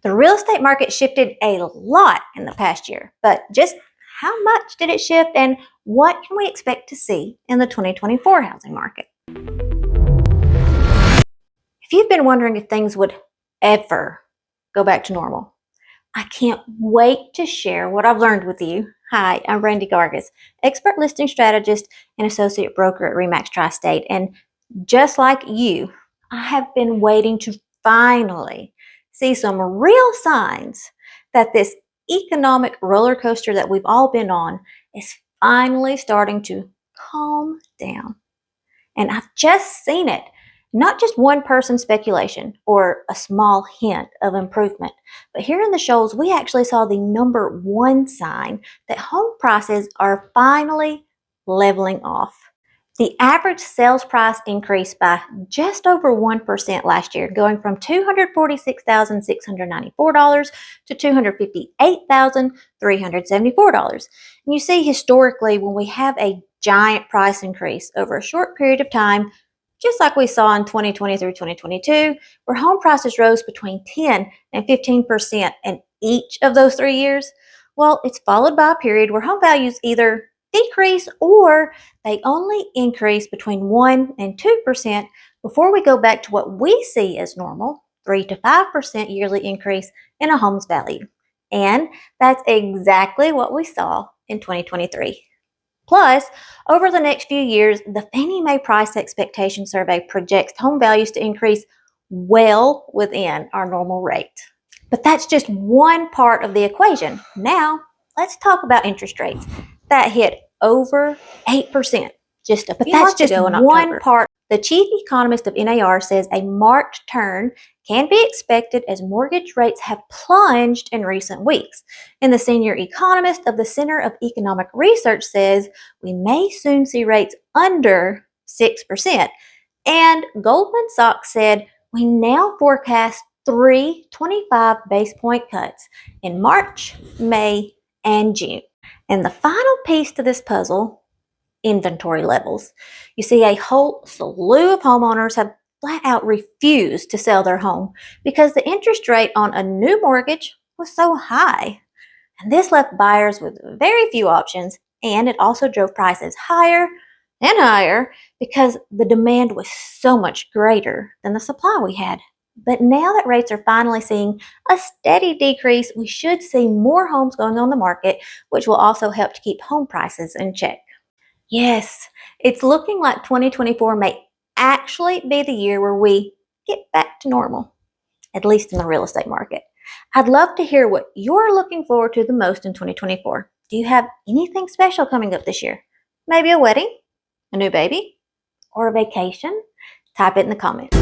The real estate market shifted a lot in the past year, but just how much did it shift and what can we expect to see in the 2024 housing market? If you've been wondering if things would ever go back to normal, I can't wait to share what I've learned with you. Hi, I'm Randy Gargas, expert listing strategist and associate broker at Remax Tri-State. And just like you, I have been waiting to finally see some real signs that this economic roller coaster that we've all been on is finally starting to calm down. And I've just seen it. Not just one person's speculation or a small hint of improvement, but here in the Shoals, we actually saw the number one sign that home prices are finally leveling off. The average sales price increased by just over 1% last year, going from $246,694 to $258,374. And you see, historically, when we have a giant price increase over a short period of time, just like we saw in 2020 through 2022, where home prices rose between 10 and 15% in each of those 3 years, well, it's followed by a period where home values either decrease or they only increase between 1 and 2% before we go back to what we see as normal, 3 to 5% yearly increase in a home's value. And that's exactly what we saw in 2023. Plus, over the next few years, the Fannie Mae Price Expectation Survey projects home values to increase well within our normal rate. But that's just one part of the equation. Now, let's talk about interest rates that hit over 8% just a few months ago in October. One part. The chief economist of NAR says a marked turn can be expected as mortgage rates have plunged in recent weeks. And the senior economist of the Center of Economic Research says we may soon see rates under 6%. And Goldman Sachs said we now forecast 3 25 base point cuts in March, May, and June. And the final piece to this puzzle, inventory levels. You see, a whole slew of homeowners have flat out refused to sell their home because the interest rate on a new mortgage was so high. And this left buyers with very few options, and it also drove prices higher and higher because the demand was so much greater than the supply we had. But now that rates are finally seeing a steady decrease, we should see more homes going on the market, which will also help to keep home prices in check. Yes, it's looking like 2024 may actually be the year where we get back to normal, at least in the real estate market. I'd love to hear what you're looking forward to the most in 2024. Do you have anything special coming up this year? Maybe a wedding, a new baby, or a vacation? Type it in the comments.